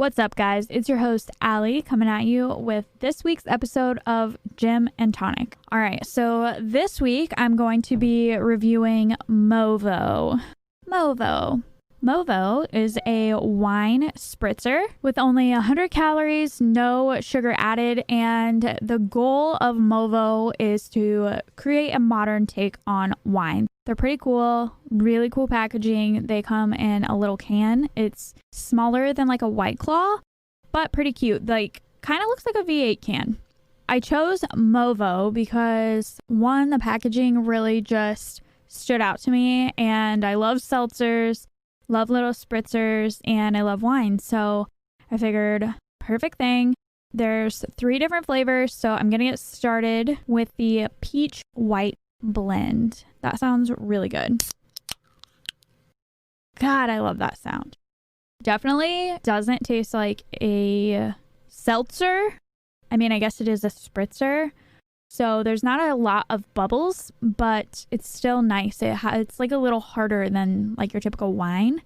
What's up, guys? It's your host, Allie, coming at you with this week's episode of Gin and Tonic. All right, so this week I'm going to be reviewing Movo. Movo is a wine spritzer with only 100 calories, no sugar added, and the goal of Movo is to create a modern take on wine. They're pretty cool, really cool packaging. They come in a little can. It's smaller than like a White Claw, but pretty cute. Like, kind of looks like a V8 can. I chose Movo because, one, the packaging really just stood out to me, and I love seltzers, love little spritzers, and I love wine. So I figured, perfect thing. There's 3 different flavors, so I'm going to get started with the peach white blend. That sounds really good. God, I love that sound. Definitely doesn't taste like a seltzer. I mean, I guess it is a spritzer. So there's not a lot of bubbles, but it's still nice. It's like a little harder than like your typical wine.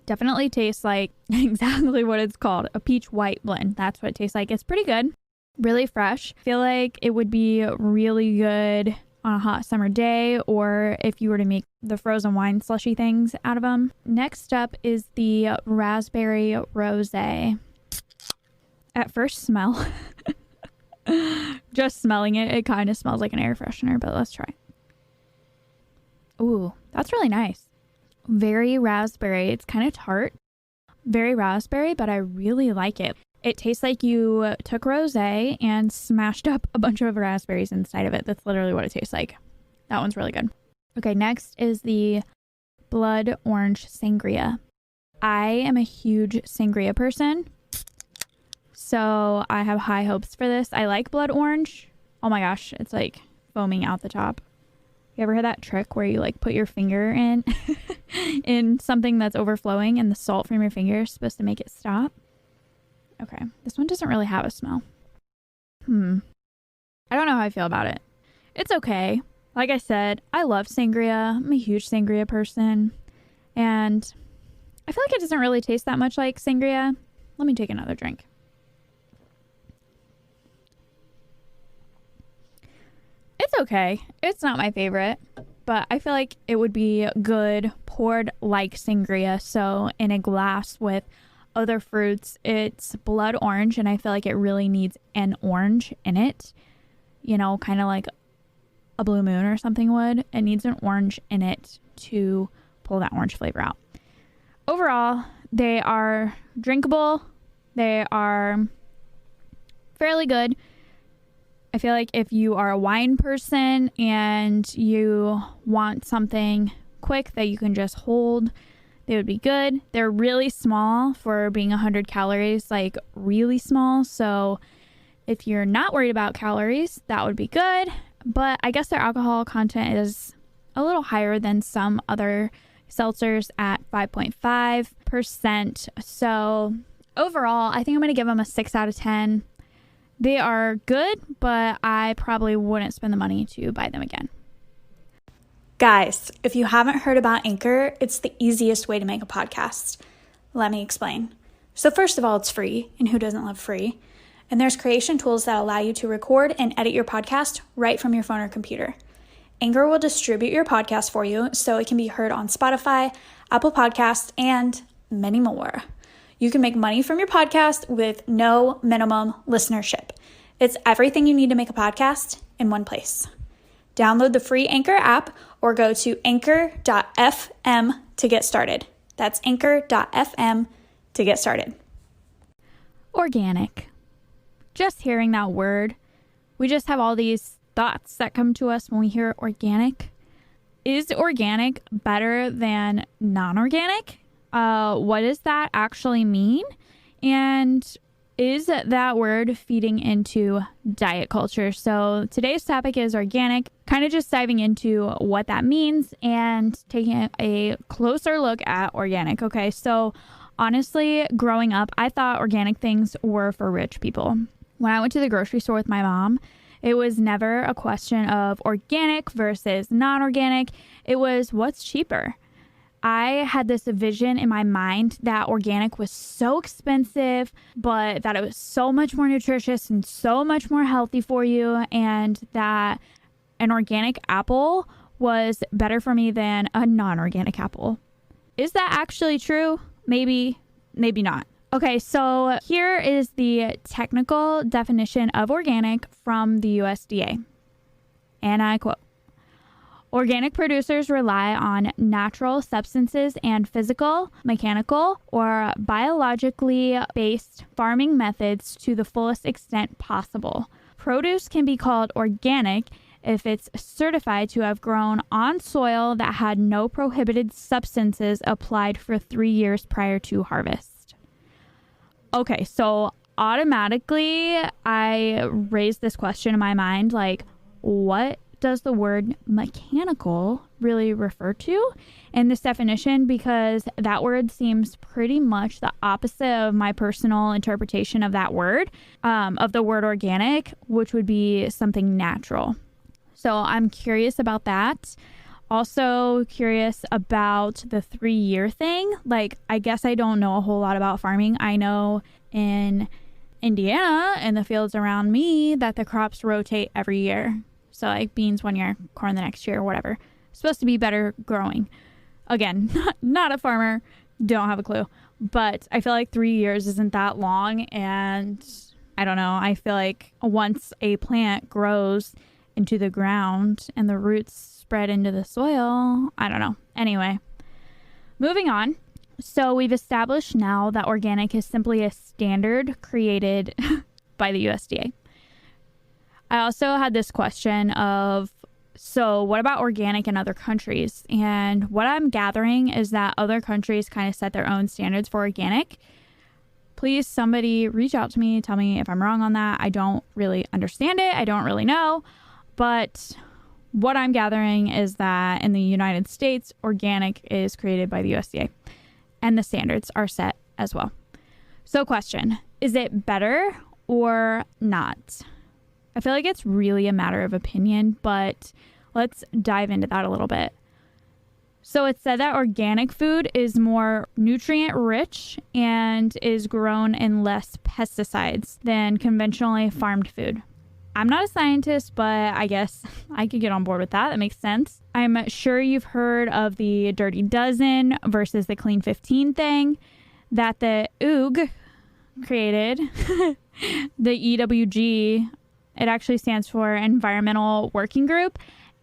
Definitely tastes like exactly what it's called, a peach white blend. That's what it tastes like. It's pretty good. Really fresh. I feel like it would be really good on a hot summer day, or if you were to make the frozen wine slushy things out of them. Next up is the raspberry rosé. At first smell, just smelling it, it kind of smells like an air freshener, but let's try. Ooh, that's really nice. Very raspberry. It's kind of tart. Very raspberry, but I really like it. It tastes like you took rosé and smashed up a bunch of raspberries inside of it. That's literally what it tastes like. That one's really good. Okay, next is the blood orange sangria. I am a huge sangria person, so I have high hopes for this. I like blood orange. Oh my gosh, it's like foaming out the top. You ever heard that trick where you like put your finger in in something that's overflowing and the salt from your finger is supposed to make it stop? Okay, this one doesn't really have a smell. I don't know how I feel about it. It's okay. Like I said, I love sangria. I'm a huge sangria person. And I feel like it doesn't really taste that much like sangria. Let me take another drink. It's okay. It's not my favorite, but I feel like it would be good poured like sangria. So in a glass with other fruits. It's blood orange, and I feel like it really needs an orange in it. You know, kind of like a blue moon or something would. It needs an orange in it to pull that orange flavor out. Overall, they are drinkable. They are fairly good. I feel like if you are a wine person and you want something quick that you can just hold, they would be good. They're really small for being 100 calories, like really small. So if you're not worried about calories, that would be good. But I guess their alcohol content is a little higher than some other seltzers at 5.5%. So overall, I think I'm going to give them a 6 out of 10. They are good, but I probably wouldn't spend the money to buy them again. Guys, if you haven't heard about Anchor, it's the easiest way to make a podcast. Let me explain. So first of all, it's free, and who doesn't love free? And there's creation tools that allow you to record and edit your podcast right from your phone or computer. Anchor will distribute your podcast for you so it can be heard on Spotify, Apple Podcasts, and many more. You can make money from your podcast with no minimum listenership. It's everything you need to make a podcast in one place. Download the free Anchor app or go to anchor.fm to get started. That's anchor.fm to get started. Organic. Just hearing that word, we just have all these thoughts that come to us when we hear organic. Is organic better than non-organic? What does that actually mean? And is that word feeding into diet culture? So today's topic is organic, kind of just diving into what that means and taking a closer look at organic. Okay, so honestly, growing up, I thought organic things were for rich people. When I went to the grocery store with my mom, it was never a question of organic versus non-organic. It was what's cheaper. I had this vision in my mind that organic was so expensive, but that it was so much more nutritious and so much more healthy for you, and that an organic apple was better for me than a non-organic apple. Is that actually true? Maybe, maybe not. Okay, so here is the technical definition of organic from the USDA. And I quote, organic producers rely on natural substances and physical, mechanical, or biologically based farming methods to the fullest extent possible. Produce can be called organic if it's certified to have grown on soil that had no prohibited substances applied for 3 years prior to harvest. Okay, so automatically I raised this question in my mind, like, what does the word mechanical really refer to in this definition? Because that word seems pretty much the opposite of my personal interpretation of that word, of the word organic, which would be something natural. So I'm curious about that. Also curious about the 3-year thing. Like, I guess I don't know a whole lot about farming. I know in Indiana and the fields around me that the crops rotate every year. So like beans one year, corn the next year, or whatever. Supposed to be better growing. Again, not a farmer, don't have a clue. But I feel like 3 years isn't that long. And I don't know. I feel like once a plant grows into the ground and the roots spread into the soil, I don't know. Anyway, moving on. So we've established now that organic is simply a standard created by the USDA. I also had this question of, so what about organic in other countries? And what I'm gathering is that other countries kind of set their own standards for organic. Please, somebody reach out to me, tell me if I'm wrong on that. I don't really understand it. I don't really know. But what I'm gathering is that in the United States, organic is created by the USDA and the standards are set as well. So question, is it better or not? I feel like it's really a matter of opinion, but let's dive into that a little bit. So it said that organic food is more nutrient rich and is grown in less pesticides than conventionally farmed food. I'm not a scientist, but I guess I could get on board with that. That makes sense. I'm sure you've heard of the Dirty Dozen versus the Clean 15 thing that the OOG created. The EWG, it actually stands for Environmental Working Group.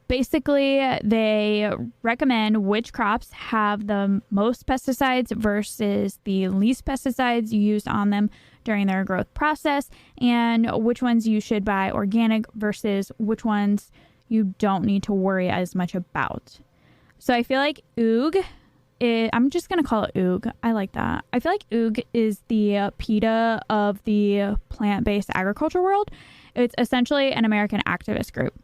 Basically, they recommend which crops have the most pesticides versus the least pesticides used on them during their growth process, and which ones you should buy organic versus which ones you don't need to worry as much about. So I feel like OOG, I'm just going to call it OOG. I like that. I feel like OOG is the PETA of the plant-based agriculture world. It's essentially an American activist group.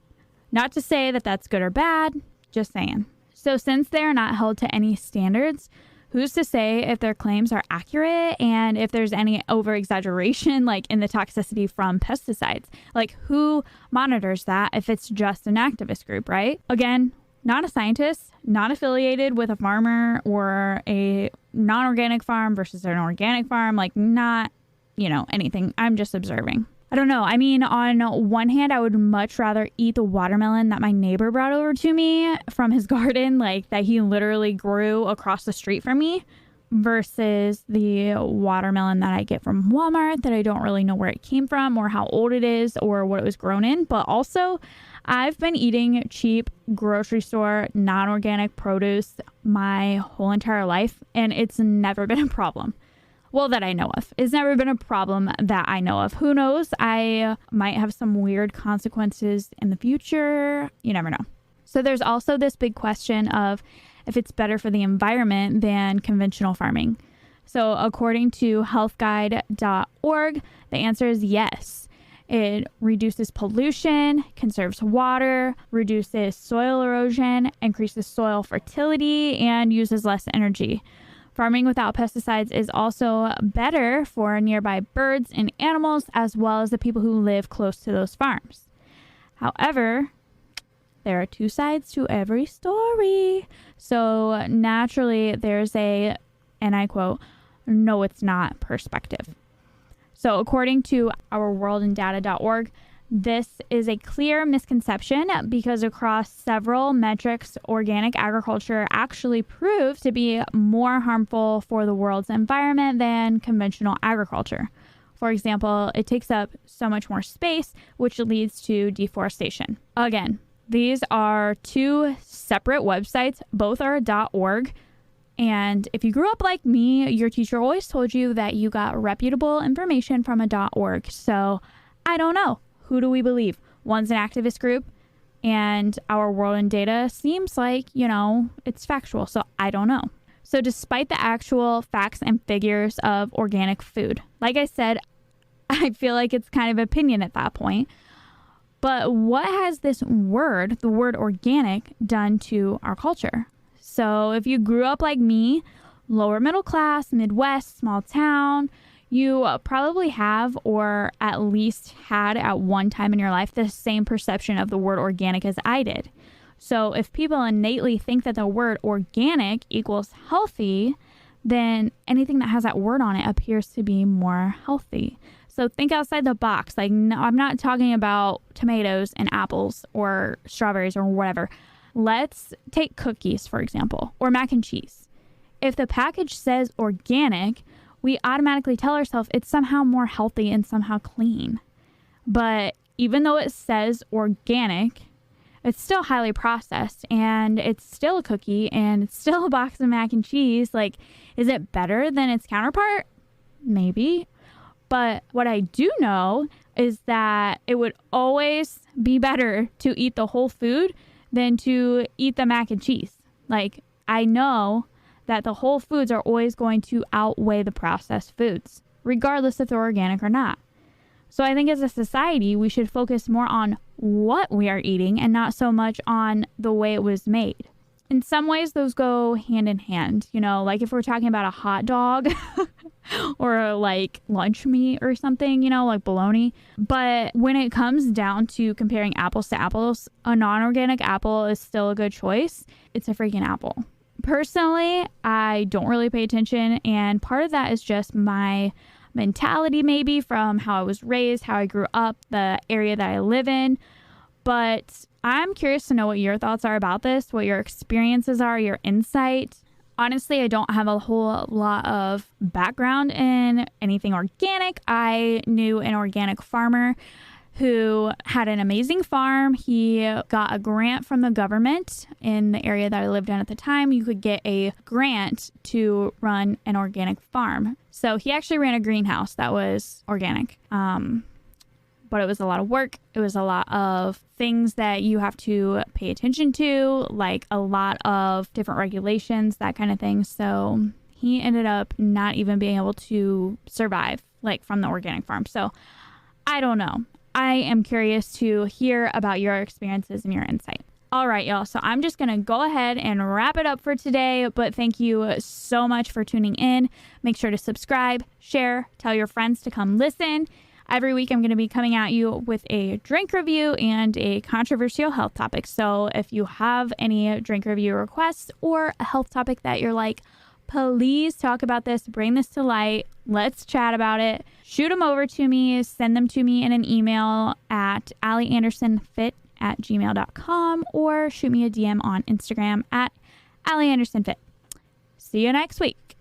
Not to say that that's good or bad, just saying. So since they're not held to any standards, who's to say if their claims are accurate and if there's any over-exaggeration like in the toxicity from pesticides? Like, who monitors that if it's just an activist group, right? Again, not a scientist, not affiliated with a farmer or a non-organic farm versus an organic farm, like not, anything. I'm just observing. I don't know. I mean, on one hand, I would much rather eat the watermelon that my neighbor brought over to me from his garden, like that he literally grew across the street from me, versus the watermelon that I get from Walmart that I don't really know where it came from or how old it is or what it was grown in. But also, I've been eating cheap grocery store, non-organic produce my whole entire life, and it's never been a problem. Well, that I know of. It's never been a problem that I know of. Who knows? I might have some weird consequences in the future. You never know. So there's also this big question of if it's better for the environment than conventional farming. So according to healthguide.org, the answer is yes. It reduces pollution, conserves water, reduces soil erosion, increases soil fertility, and uses less energy. Farming without pesticides is also better for nearby birds and animals, as well as the people who live close to those farms. However, there are two sides to every story. So naturally, there's a, and I quote, "no, it's not" perspective. So according to ourworldinData.org, this is a clear misconception because across several metrics, organic agriculture actually proves to be more harmful for the world's environment than conventional agriculture. For example, it takes up so much more space, which leads to deforestation. Again, these are two separate websites. Both are .org. And if you grew up like me, your teacher always told you that you got reputable information from a .org. So I don't know. Who do we believe? One's an activist group, and Our World in Data seems like, it's factual. So I don't know. So despite the actual facts and figures of organic food, like I said, I feel like it's kind of opinion at that point. But what has this word, the word organic, done to our culture? So if you grew up like me, lower middle class, Midwest, small town, you probably have, or at least had at one time in your life, the same perception of the word organic as I did. So if people innately think that the word organic equals healthy, then anything that has that word on it appears to be more healthy. So think outside the box. Like, no, I'm not talking about tomatoes and apples or strawberries or whatever. Let's take cookies, for example, or mac and cheese. If the package says organic, we automatically tell ourselves it's somehow more healthy and somehow clean. But even though it says organic, it's still highly processed, and it's still a cookie, and it's still a box of mac and cheese. Like, is it better than its counterpart? Maybe. But what I do know is that it would always be better to eat the whole food than to eat the mac and cheese. Like, I know that the whole foods are always going to outweigh the processed foods, regardless if they're organic or not. So I think as a society, we should focus more on what we are eating and not so much on the way it was made. In some ways, those go hand in hand. Like if we're talking about a hot dog or like lunch meat or something, like bologna. But when it comes down to comparing apples to apples, a non-organic apple is still a good choice. It's a freaking apple. Personally, I don't really pay attention, and part of that is just my mentality, maybe from how I was raised, how I grew up, the area that I live in. But I'm curious to know what your thoughts are about this, what your experiences are, your insight. Honestly, I don't have a whole lot of background in anything organic. I knew an organic farmer who had an amazing farm. He got a grant from the government in the area that I lived in at the time. You could get a grant to run an organic farm. So he actually ran a greenhouse that was organic. But it was a lot of work. It was a lot of things that you have to pay attention to, like a lot of different regulations, that kind of thing. So he ended up not even being able to survive from the organic farm. So I don't know. I am curious to hear about your experiences and your insight. All right, y'all. So I'm just going to go ahead and wrap it up for today. But thank you so much for tuning in. Make sure to subscribe, share, tell your friends to come listen. Every week I'm going to be coming at you with a drink review and a controversial health topic. So if you have any drink review requests or a health topic that you're like, please talk about this, bring this to light, let's chat about it, shoot them over to me, send them to me in an email at allieandersonfit@gmail.com or shoot me a DM on Instagram at allieandersonfit. See you next week.